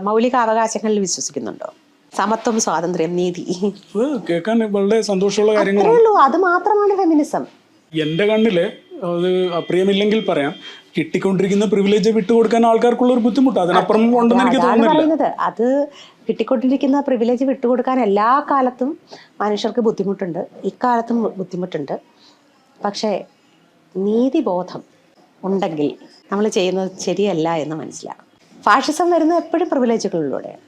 മൗലിക അവകാശങ്ങളിൽ വിശ്വസിക്കുന്നുണ്ടോ? സമത്വം, സ്വാതന്ത്ര്യം, നീതി. കേൾക്കാൻ വളരെ സന്തോഷമുള്ള കാര്യങ്ങളാണ്. അത് മാത്രമാണ് ഫെമിനിസം. എൻ്റെ കണ്ണില് അത് അപ്രിയമില്ലെങ്കിൽ പറയാം, കിട്ടിക്കൊണ്ടിരിക്കുന്ന പ്രിവിലേജ് വിട്ടുകൊടുക്കാൻ ആൾക്കാർക്കുള്ള ഒരു ബുദ്ധിമുട്ട് അതിനപ്പുറം ഉണ്ടെന്ന് എനിക്ക് തോന്നുന്നില്ല. അത് കിട്ടിക്കൊണ്ടിരിക്കുന്ന പ്രിവിലേജ് വിട്ടുകൊടുക്കാൻ എല്ലാ കാലത്തും മനുഷ്യർക്ക് ബുദ്ധിമുട്ടുണ്ട്, ഇക്കാലത്തും ബുദ്ധിമുട്ടുണ്ട്. പക്ഷേ നീതിബോധം ഉണ്ടെങ്കിൽ നമ്മൾ ചെയ്യുന്നത് ശരിയല്ല എന്ന് മനസ്സിലാക്കും. ഫാഷിസം വരുന്നത് എപ്പോഴും പ്രിവിലേജുകളിലൂടെയാണ്.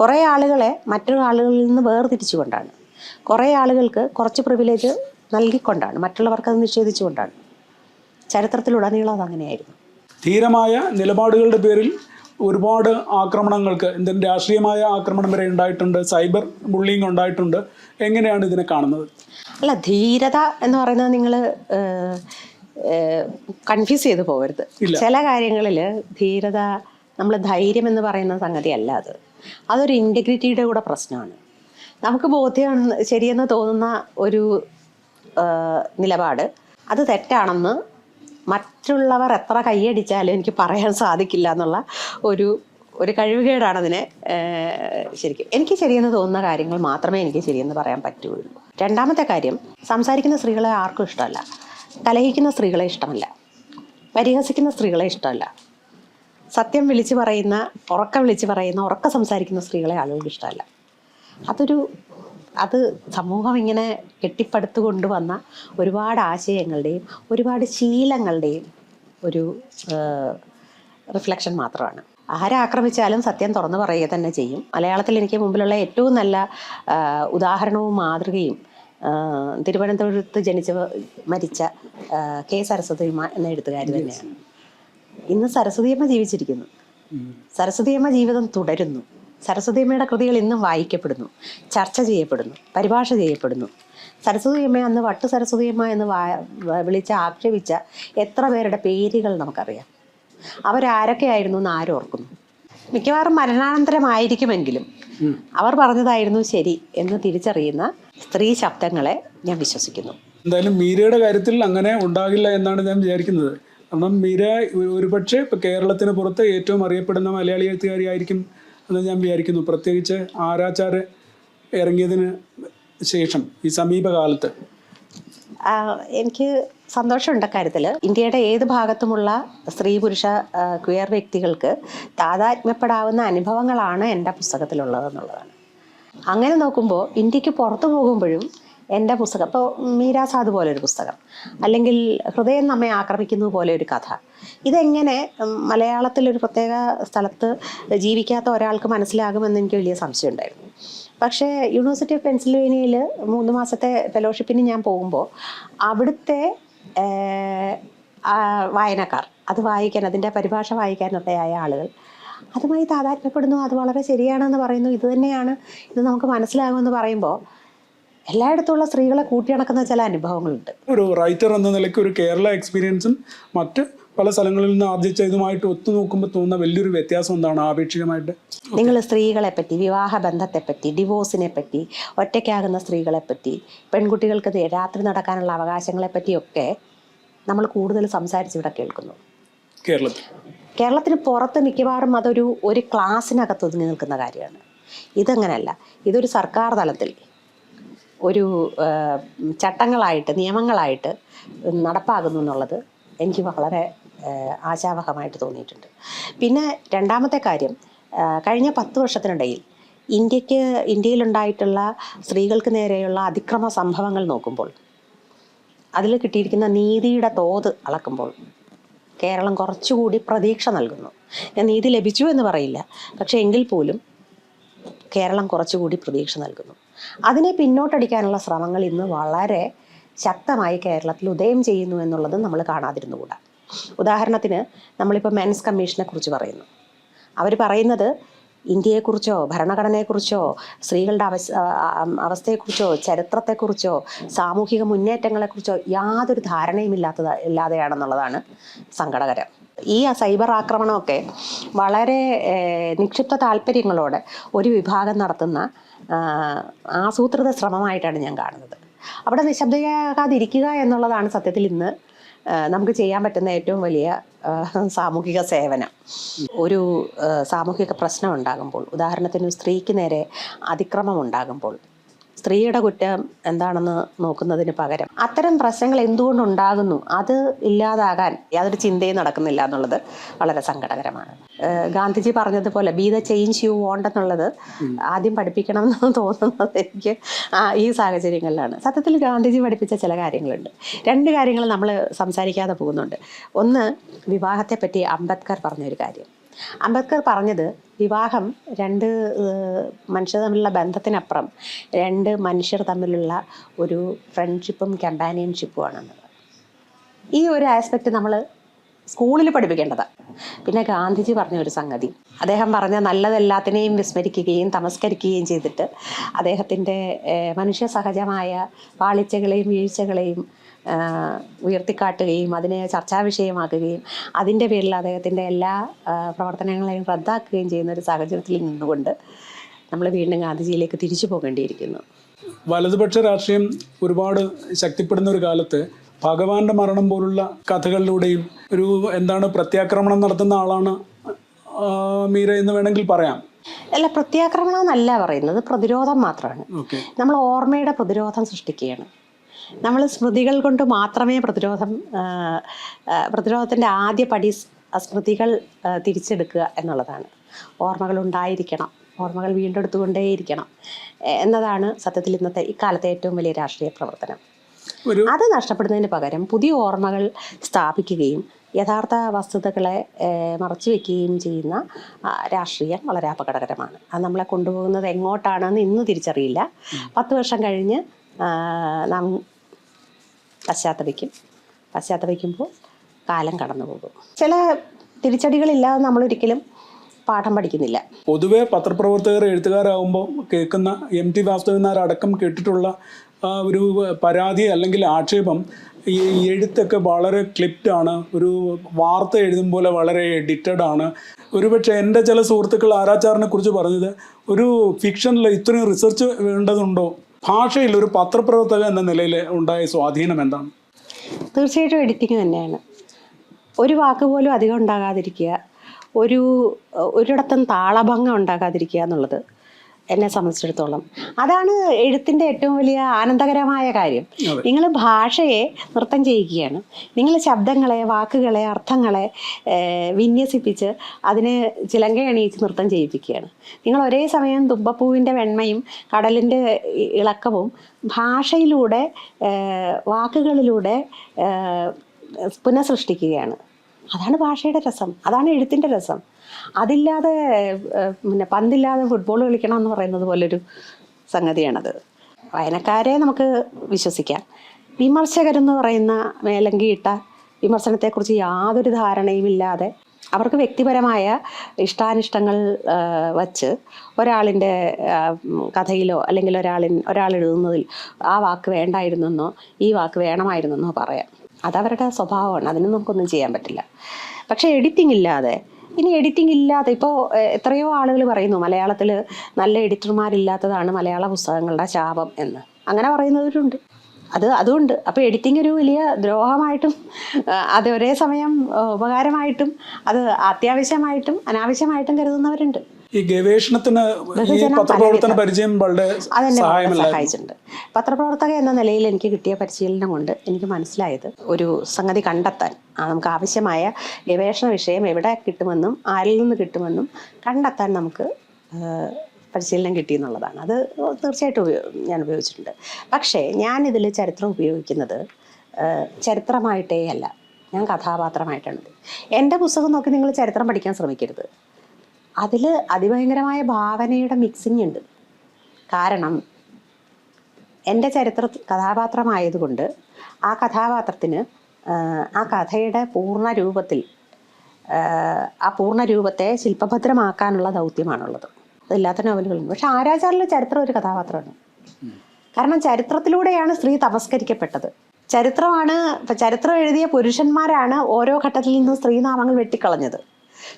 കുറേ ആളുകളെ മറ്റൊരു ആളുകളിൽ നിന്ന് വേർതിരിച്ചുകൊണ്ടാണ്. കുറേ ആളുകൾക്ക് കുറച്ച് പ്രിവിലേജ് നൽകിക്കൊണ്ടാണ്, മറ്റുള്ളവർക്ക് അത് നിഷേധിച്ചുകൊണ്ടാണ്. ചരിത്രത്തിലുടനീളം അതങ്ങനെയായിരുന്നു. ധീരമായ നിലപാടുകളുടെ പേരിൽ ഒരുപാട് ആക്രമണങ്ങൾക്ക്, എന്തെങ്കിലും രാഷ്ട്രീയമായ ആക്രമണം വരെ ഉണ്ടായിട്ടുണ്ട്, സൈബർ ബുള്ളിങ് ഉണ്ടായിട്ടുണ്ട്. എങ്ങനെയാണ് ഇതിനെ കാണുന്നത്? അല്ല, ധീരത എന്ന് പറയുന്നത് നിങ്ങൾ കൺഫ്യൂസ് ചെയ്ത് പോകരുത്. ചില കാര്യങ്ങളിൽ ധീരത, നമ്മൾ ധൈര്യം എന്ന് പറയുന്ന സംഗതി അല്ല അത്. അതൊരു ഇൻറ്റഗ്രിറ്റിയുടെ കൂടെ പ്രശ്നമാണ്. നമുക്ക് ബോധ്യം ശരിയെന്ന് തോന്നുന്ന ഒരു നിലപാട് അത് തെറ്റാണെന്ന് മറ്റുള്ളവർ എത്ര കൈയടിച്ചാലും എനിക്ക് പറയാൻ സാധിക്കില്ല എന്നുള്ള ഒരു കഴിവുകേടാണ് അതിനെ. ശരിക്കും എനിക്ക് ശരിയെന്ന് തോന്നുന്ന കാര്യങ്ങൾ മാത്രമേ എനിക്ക് ശരിയെന്ന് പറയാൻ പറ്റുള്ളൂ. രണ്ടാമത്തെ കാര്യം, സംസാരിക്കുന്ന സ്ത്രീകളെ ആർക്കും ഇഷ്ടമല്ല, കലഹിക്കുന്ന സ്ത്രീകളെ ഇഷ്ടമല്ല, പരിഹസിക്കുന്ന സ്ത്രീകളെ ഇഷ്ടമല്ല, സത്യം വിളിച്ച് പറയുന്ന, ഉറക്ക സംസാരിക്കുന്ന സ്ത്രീകളെ ആളുകൾക്ക് ഇഷ്ടമല്ല. അത് സമൂഹം ഇങ്ങനെ കെട്ടിപ്പടുത്തു കൊണ്ടുവന്ന ഒരുപാട് ആശയങ്ങളുടെയും ഒരുപാട് ശീലങ്ങളുടെയും ഒരു റിഫ്ലക്ഷൻ മാത്രമാണ്. ആരാക്രമിച്ചാലും സത്യം തുറന്നു പറയുക തന്നെ ചെയ്യും. മലയാളത്തിൽ എനിക്ക് മുമ്പിലുള്ള ഏറ്റവും നല്ല ഉദാഹരണവും മാതൃകയും തിരുവനന്തപുരത്ത് മരിച്ച കെ സരസ്വതിയമ്മ എന്ന എഴുത്തുകാരി തന്നെയാണ്. ഇന്ന് സരസ്വതിയമ്മ ജീവിച്ചിരിക്കുന്നു, സരസ്വതിയമ്മ ജീവിതം തുടരുന്നു. സരസ്വതിയമ്മയുടെ കൃതികൾ ഇന്നും വായിക്കപ്പെടുന്നു, ചർച്ച ചെയ്യപ്പെടുന്നു, പരിഭാഷ ചെയ്യപ്പെടുന്നു. സരസ്വതിയമ്മ അന്ന് വട്ടു സരസ്വതിയമ്മ എന്ന് വിളിച്ച് ആക്ഷേപിച്ച എത്ര പേരുടെ പേരുകൾ നമുക്കറിയാം. അവരാരൊക്കെയായിരുന്നു എന്ന് ആരും ഓർക്കുന്നു? മിക്കവാറും മരണാനന്തരമായിരിക്കുമെങ്കിലും അവർ പറഞ്ഞതായിരുന്നു ശരി എന്ന് തിരിച്ചറിയുന്ന സ്ത്രീ ശബ്ദങ്ങളെ ഞാൻ വിശ്വസിക്കുന്നു. എന്തായാലും മീരയുടെ കാര്യത്തിൽ അങ്ങനെ ഉണ്ടാകില്ല എന്നാണ് ഞാൻ വിചാരിക്കുന്നത്. കാരണം മീര ഒരുപക്ഷെ ഇപ്പോൾ കേരളത്തിന് പുറത്ത് ഏറ്റവും അറിയപ്പെടുന്ന മലയാളി എഴുത്തുകാരിയായിരിക്കും എന്ന് ഞാൻ വിചാരിക്കുന്നു, പ്രത്യേകിച്ച് ആരാച്ചാർ ഇറങ്ങിയതിന് ശേഷം ഈ സമീപകാലത്ത്. എനിക്ക് സന്തോഷമുണ്ട് കാര്യത്തിൽ. ഇന്ത്യയുടെ ഏത് ഭാഗത്തുമുള്ള സ്ത്രീ പുരുഷ ക്വിയർ വ്യക്തികൾക്ക് താതാത്മ്യപ്പെടാവുന്ന അനുഭവങ്ങളാണ് എൻ്റെ പുസ്തകത്തിലുള്ളതെന്നുള്ളതാണ്. അങ്ങനെ നോക്കുമ്പോൾ ഇന്ത്യക്ക് പുറത്തു പോകുമ്പോഴും എൻ്റെ പുസ്തകം, ഇപ്പോൾ മീരാസാദ് പോലൊരു പുസ്തകം, അല്ലെങ്കിൽ ഹൃദയം നമ്മെ ആക്രമിക്കുന്നു പോലെ ഒരു കഥ, ഇതെങ്ങനെ മലയാളത്തിലൊരു പ്രത്യേക സ്ഥലത്ത് ജീവിക്കാത്ത ഒരാൾക്ക് മനസ്സിലാകുമെന്ന് എനിക്ക് വലിയ സംശയമുണ്ടായിരുന്നു. പക്ഷേ യൂണിവേഴ്സിറ്റി ഓഫ് പെൻസിൽവേനിയയിൽ 3 മാസത്തെ ഫെലോഷിപ്പിന് ഞാൻ പോകുമ്പോൾ അവിടുത്തെ വായനക്കാർ അത് വായിക്കാൻ, അതിൻ്റെ പരിഭാഷ വായിക്കാനൊക്കെയായ ആളുകൾ അതുമായി താതാത്മ്യപ്പെടുന്നു, അത് വളരെ ശരിയാണെന്ന് പറയുന്നു, ഇത് തന്നെയാണ്, ഇത് നമുക്ക് മനസ്സിലാകുമെന്ന് പറയുമ്പോൾ എല്ലായിടത്തുമുള്ള സ്ത്രീകളെ കൂട്ടിയിണക്കുന്ന ചില അനുഭവങ്ങളുണ്ട്. ഒരു റൈറ്റർ എന്ന നിലയ്ക്ക് ഒരു കേരള എക്സ്പീരിയൻസും മറ്റ് പല സ്ഥലങ്ങളിൽ നിന്ന് ആർജിച്ച ഇതുമായിട്ട് ഒത്തുനോക്കുമ്പോൾ തോന്നുന്ന വലിയൊരു വ്യത്യാസം എന്താണ് ആപേക്ഷികമായിട്ട്? നിങ്ങൾ സ്ത്രീകളെ പറ്റി, വിവാഹ ബന്ധത്തെപ്പറ്റി, ഡിവോഴ്സിനെ പറ്റി, ഒറ്റയ്ക്കാകുന്ന സ്ത്രീകളെ പറ്റി, പെൺകുട്ടികൾക്ക് രാത്രി നടക്കാനുള്ള അവകാശങ്ങളെ പറ്റിയൊക്കെ നമ്മൾ കൂടുതൽ സംസാരിച്ചിവിടെ കേൾക്കുന്നു. കേരളത്തിന് പുറത്ത് മിക്കവാറും ഒരു ക്ലാസ്സിനകത്ത് ഒതുങ്ങി നിൽക്കുന്ന കാര്യമാണ്. ഇതങ്ങനെയല്ല, ഇതൊരു സർക്കാർ തലത്തിൽ ഒരു ചട്ടങ്ങളായിട്ട്, നിയമങ്ങളായിട്ട് നടപ്പാകുന്നു എന്നുള്ളത് എനിക്ക് വളരെ ആശാവഹമായിട്ട് തോന്നിയിട്ടുണ്ട്. പിന്നെ രണ്ടാമത്തെ കാര്യം, കഴിഞ്ഞ 10 വർഷത്തിനിടയിൽ ഇന്ത്യയിലുണ്ടായിട്ടുള്ള സ്ത്രീകൾക്ക് നേരെയുള്ള അതിക്രമ സംഭവങ്ങൾ നോക്കുമ്പോൾ, അതിൽ കിട്ടിയിരിക്കുന്ന നീതിയുടെ തോത് അളക്കുമ്പോൾ കേരളം കുറച്ചുകൂടി പ്രതീക്ഷ നൽകുന്നു. ഞാൻ നീതി ലഭിച്ചു എന്ന് പറയില്ല, പക്ഷേ എങ്കിൽ പോലും കേരളം കുറച്ചുകൂടി പ്രതീക്ഷ നൽകുന്നു. അതിനെ പിന്നോട്ടടിക്കാനുള്ള ശ്രമങ്ങൾ ഇന്ന് വളരെ ശക്തമായി കേരളത്തിൽ ഉദയം ചെയ്യുന്നു എന്നുള്ളത് നമ്മൾ കാണാതിരുന്നുകൂടാ. ഉദാഹരണത്തിന് നമ്മളിപ്പോൾ മെൻസ് കമ്മീഷനെ കുറിച്ച് പറയുന്നു. അവർ പറയുന്നത് ഇന്ത്യയെക്കുറിച്ചോ ഭരണഘടനയെക്കുറിച്ചോ സ്ത്രീകളുടെ അവസ്ഥയെക്കുറിച്ചോ ചരിത്രത്തെക്കുറിച്ചോ സാമൂഹിക മുന്നേറ്റങ്ങളെക്കുറിച്ചോ യാതൊരു ധാരണയും ഇല്ലാതെയാണെന്നുള്ളതാണ് സങ്കടകരം. ഈ സൈബർ ആക്രമണമൊക്കെ വളരെ നിക്ഷിപ്ത താല്പര്യങ്ങളോടെ ഒരു വിഭാഗം നടത്തുന്ന ആസൂത്രിത ശ്രമമായിട്ടാണ് ഞാൻ കാണുന്നത്. അവിടെ നിശബ്ദയാകാതിരിക്കുക എന്നുള്ളതാണ് സത്യത്തിൽ ഇന്ന് നമുക്ക് ചെയ്യാൻ പറ്റുന്ന ഏറ്റവും വലിയ സാമൂഹിക സേവനം. ഒരു സാമൂഹിക പ്രശ്നം ഉണ്ടാകുമ്പോൾ, ഉദാഹരണത്തിന് സ്ത്രീക്ക് നേരെ അതിക്രമം ഉണ്ടാകുമ്പോൾ, സ്ത്രീയുടെ കുറ്റം എന്താണെന്ന് നോക്കുന്നതിന് പകരം അത്തരം പ്രശ്നങ്ങൾ എന്തുകൊണ്ടുണ്ടാകുന്നു അത് ഇല്ലാതാകാൻ യാതൊരു ചിന്തയും നടക്കുന്നില്ല എന്നുള്ളത് വളരെ സങ്കടകരമാണ്. ഗാന്ധിജി പറഞ്ഞതുപോലെ be the change you want എന്നുള്ളത് ആദ്യം പഠിപ്പിക്കണം എന്ന് തോന്നുന്നത് എനിക്ക് ഈ സാഹചര്യങ്ങളിലാണ്. സത്യത്തിൽ ഗാന്ധിജി പഠിപ്പിച്ച ചില കാര്യങ്ങളുണ്ട്. 2 കാര്യങ്ങൾ നമ്മൾ സംസാരിക്കാതെ പോകുന്നുണ്ട്. ഒന്ന്, വിവാഹത്തെപ്പറ്റി അംബേദ്കർ പറഞ്ഞൊരു കാര്യം. അംബേദ്കർ പറഞ്ഞത് വിവാഹം 2 മനുഷ്യർ തമ്മിലുള്ള ബന്ധത്തിനപ്പുറം 2 മനുഷ്യർ തമ്മിലുള്ള ഒരു ഫ്രണ്ട്ഷിപ്പും കമ്പാനിയൻഷിപ്പും ആണെന്നത്. ഈ ഒരു ആസ്പെക്റ്റ് നമ്മൾ സ്കൂളിൽ പഠിപ്പിക്കേണ്ടതാണ്. പിന്നെ ഗാന്ധിജി പറഞ്ഞ ഒരു സംഗതി, അദ്ദേഹം പറഞ്ഞ നല്ലതെല്ലാത്തിനെയും വിസ്മരിക്കുകയും തമസ്കരിക്കുകയും ചെയ്തിട്ട് അദ്ദേഹത്തിൻ്റെ മനുഷ്യ സഹജമായ പാളിച്ചകളെയും വീഴ്ചകളെയും ഉയർത്തിക്കാട്ടുകയും അതിനെ ചർച്ചാ വിഷയമാക്കുകയും അതിൻ്റെ പേരിൽ അദ്ദേഹത്തിൻ്റെ എല്ലാ പ്രവർത്തനങ്ങളെയും റദ്ദാക്കുകയും ചെയ്യുന്ന ഒരു സാഹചര്യത്തിൽ നിന്നുകൊണ്ട് നമ്മൾ വീണ്ടും ഗാന്ധിജിയിലേക്ക് തിരിച്ചു പോകേണ്ടിയിരിക്കുന്നു. വലതുപക്ഷ രാഷ്ട്രീയം ഒരുപാട് ശക്തിപ്പെടുന്ന ഒരു കാലത്ത് ഭഗവാന്റെ മരണം പോലുള്ള കഥകളിലൂടെയും ഒരു പ്രത്യാക്രമണം നടത്തുന്ന ആളാണ് മീര എന്ന് വേണമെങ്കിൽ പറയാം. അല്ല, പ്രത്യാക്രമണം എന്നല്ല പറയുന്നത്, പ്രതിരോധം മാത്രമാണ്. നമ്മൾ ഓർമ്മയുടെ പ്രതിരോധം സൃഷ്ടിക്കുകയാണ്. നമ്മൾ സ്മൃതികൾ കൊണ്ട് മാത്രമേ പ്രതിരോധത്തിൻ്റെ ആദ്യ പടി സ്മൃതികൾ തിരിച്ചെടുക്കുക എന്നുള്ളതാണ്. ഓർമ്മകൾ ഉണ്ടായിരിക്കണം, ഓർമ്മകൾ വീണ്ടെടുത്തുകൊണ്ടേയിരിക്കണം എന്നതാണ് സത്യത്തിൽ ഇന്നത്തെ ഇക്കാലത്തെ ഏറ്റവും വലിയ രാഷ്ട്രീയ പ്രവർത്തനം. അത് നഷ്ടപ്പെടുന്നതിന് പകരം പുതിയ ഓർമ്മകൾ സ്ഥാപിക്കുകയും യഥാർത്ഥ വസ്തുതകളെ മറച്ചു വയ്ക്കുകയും ചെയ്യുന്ന രാഷ്ട്രീയം വളരെ അപകടകരമാണ്. അത് നമ്മളെ കൊണ്ടുപോകുന്നത് എങ്ങോട്ടാണെന്ന് ഇന്ന് തിരിച്ചറിയില്ല. 10 വർഷം കഴിഞ്ഞ് നാം പശ്ചാത്തപിക്കുമ്പോൾ കാലം കടന്നു പോകും. ചില തിരിച്ചടികളില്ലാതെ നമ്മളൊരിക്കലും പാഠം പഠിക്കുന്നില്ല. പൊതുവെ പത്രപ്രവർത്തകർ എഴുത്തുകാരാകുമ്പോൾ കേൾക്കുന്ന MT വാസുദേവൻ നായർ അടക്കം കേട്ടിട്ടുള്ള ഒരു പരാതി അല്ലെങ്കിൽ ആക്ഷേപം, ഈ എഴുത്തൊക്കെ വളരെ ക്ലിപ്റ്റാണ്, ഒരു വാർത്ത എഴുതും പോലെ വളരെ എഡിറ്റഡ് ആണ്. ഒരുപക്ഷെ എൻ്റെ ചില സുഹൃത്തുക്കൾ ആരാച്ചാറിനെ കുറിച്ച് പറഞ്ഞത്, ഒരു ഫിക്ഷനിൽ ഇത്രയും റിസർച്ച് വേണ്ടതുണ്ടോ ഭാഷയിൽ ഒരു പത്രപ്രവർത്തക എന്ന നിലയിൽ ഉണ്ടായ സ്വാധീനം എന്താണ്? തീർച്ചയായിട്ടും എഡിറ്റിംഗ് തന്നെയാണ്. ഒരു വാക്ക് പോലും അധികം ഉണ്ടാകാതിരിക്കുക, ഒരിടത്തും താളഭംഗം ഉണ്ടാകാതിരിക്കുക എന്നുള്ളത് എന്നെ സംബന്ധിച്ചിടത്തോളം അതാണ് എഴുത്തിൻ്റെ ഏറ്റവും വലിയ ആനന്ദകരമായ കാര്യം. നിങ്ങൾ ഭാഷയെ നൃത്തം ചെയ്യിക്കുകയാണ്. നിങ്ങൾ ശബ്ദങ്ങളെ, വാക്കുകളെ, അർത്ഥങ്ങളെ വിന്യസിപ്പിച്ച് അതിനെ ചിലങ്കയണിയിച്ച് നൃത്തം ചെയ്യിപ്പിക്കുകയാണ്. നിങ്ങൾ ഒരേ സമയം തുമ്പപ്പൂവിൻ്റെ വെണ്മയും കടലിൻ്റെ ഇളക്കവും ഭാഷയിലൂടെ, വാക്കുകളിലൂടെ പുനഃസൃഷ്ടിക്കുകയാണ്. അതാണ് ഭാഷയുടെ രസം, അതാണ് എഴുത്തിൻ്റെ രസം. അതില്ലാതെ പിന്നെ പന്തില്ലാതെ ഫുട്ബോൾ കളിക്കണം എന്ന് പറയുന്നത് പോലൊരു സംഗതിയാണത്. വായനക്കാരെ നമുക്ക് വിശ്വസിക്കാം. വിമർശകരെന്ന് പറയുന്ന മേലങ്കിയിട്ട വിമർശനത്തെക്കുറിച്ച് യാതൊരു ധാരണയുമില്ലാതെ അവർക്ക് വ്യക്തിപരമായ ഇഷ്ടാനിഷ്ടങ്ങൾ വച്ച് ഒരാളിൻ്റെ കഥയിലോ അല്ലെങ്കിൽ ഒരാൾ എഴുതുന്നതിൽ ആ വാക്ക് വേണ്ടായിരുന്നെന്നോ ഈ വാക്ക് വേണമായിരുന്നെന്നോ പറയാം. അതവരുടെ സ്വഭാവമാണ്, അതിനും നമുക്കൊന്നും ചെയ്യാൻ പറ്റില്ല. പക്ഷേ എഡിറ്റിംഗ് ഇല്ലാതെ ഇപ്പോൾ എത്രയോ ആളുകൾ പറയുന്നു മലയാളത്തിൽ നല്ല എഡിറ്റർമാരില്ലാത്തതാണ് മലയാള പുസ്തകങ്ങളുടെ ശാപം എന്ന്. അങ്ങനെ പറയുന്നവരുണ്ട്. അതുകൊണ്ട് അപ്പോൾ എഡിറ്റിംഗ് ഒരു വലിയ ദ്രോഹമായിട്ടും അത് ഒരേ സമയം ഉപകാരമായിട്ടും അത് അത്യാവശ്യമായിട്ടും അനാവശ്യമായിട്ടും കരുതുന്നവരുണ്ട്. ഈ ഗവേഷണത്തിന് പത്രപ്രവർത്തന പരിചയം വളരെ സഹായിച്ചിട്ടുണ്ട്. പത്രപ്രവർത്തക എന്ന നിലയിൽ എനിക്ക് കിട്ടിയ പരിശീലനം കൊണ്ട് എനിക്ക് മനസ്സിലായത് ഒരു സംഗതി കണ്ടെത്താൻ നമുക്ക് ആവശ്യമായ ഗവേഷണ വിഷയം എവിടെ കിട്ടുമെന്നും ആരിൽ നിന്ന് കിട്ടുമെന്നും കണ്ടെത്താൻ നമുക്ക് പരിശീലനം കിട്ടിയെന്നുള്ളതാണ്. അത് തീർച്ചയായിട്ടും ഞാൻ ഉപയോഗിച്ചിട്ടുണ്ട്. പക്ഷേ ഞാനിതിൽ ചരിത്രം ഉപയോഗിക്കുന്നത് ചരിത്രമായിട്ടേ അല്ല, ഞാൻ കഥാപാത്രമായിട്ടാണ്. എൻ്റെ പുസ്തകം നോക്കി നിങ്ങൾ ചരിത്രം പഠിക്കാൻ ശ്രമിക്കരുത്. അതിൽ അതിഭയങ്കരമായ ഭാവനയുടെ മിക്സിങ് ഉണ്ട്. കാരണം എൻ്റെ കഥാപാത്രമായതുകൊണ്ട് ആ കഥാപാത്രത്തിന് ആ കഥയുടെ പൂർണ്ണ രൂപത്തെ ശില്പഭദ്രമാക്കാനുള്ള ദൗത്യമാണുള്ളത്. അതില്ലാത്ത നോവലുകളുണ്ട്. പക്ഷെ ആരാചാരിലെ ചരിത്രം ഒരു കഥാപാത്രമാണ്. കാരണം ചരിത്രത്തിലൂടെയാണ് സ്ത്രീ തമസ്കരിക്കപ്പെട്ടത്. ചരിത്രം എഴുതിയ പുരുഷന്മാരാണ് ഓരോ ഘട്ടത്തിൽ നിന്നും സ്ത്രീനാമങ്ങൾ വെട്ടിക്കളഞ്ഞത്.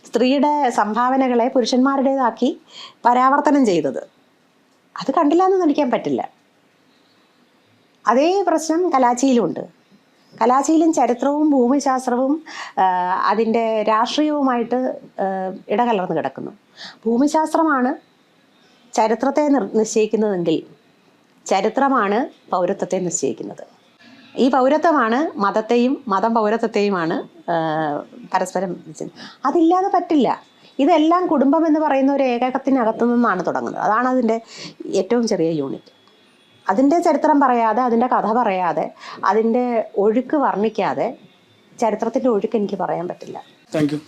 സ്ത്രീയുടെ സംഭാവനകളെ പുരുഷന്മാരുടേതാക്കി പരാവർത്തനം ചെയ്തത്. അത് കണ്ടില്ല എന്ന് നടിക്കാൻ പറ്റില്ല. അതേ പ്രശ്നം കലാച്ചിയിലുണ്ട്. കലാച്ചിയിലും ചരിത്രവും ഭൂമിശാസ്ത്രവും അതിൻ്റെ രാഷ്ട്രീയവുമായിട്ട് ഇടകലർന്ന് കിടക്കുന്നു. ഭൂമിശാസ്ത്രമാണ് ചരിത്രത്തെ നിശ്ചയിക്കുന്നതെങ്കിൽ ചരിത്രമാണ് പൗരത്വത്തെ നിശ്ചയിക്കുന്നത്. ഈ പൗരത്വമാണ് മതം പൗരത്വത്തെയുമാണ് പരസ്പരം. അതില്ലാതെ പറ്റില്ല. ഇതെല്ലാം കുടുംബം എന്ന് പറയുന്ന ഒരു ഏകകത്തിനകത്തു നിന്നാണ് തുടങ്ങുന്നത്. അതാണ് അതിൻ്റെ ഏറ്റവും ചെറിയ യൂണിറ്റ്. അതിൻ്റെ ചരിത്രം പറയാതെ, അതിൻ്റെ കഥ പറയാതെ, അതിൻ്റെ ഒഴുക്ക് വർണ്ണിക്കാതെ ചരിത്രത്തിൻ്റെ ഒഴുക്ക് എനിക്ക് പറയാൻ പറ്റില്ല. Thank you.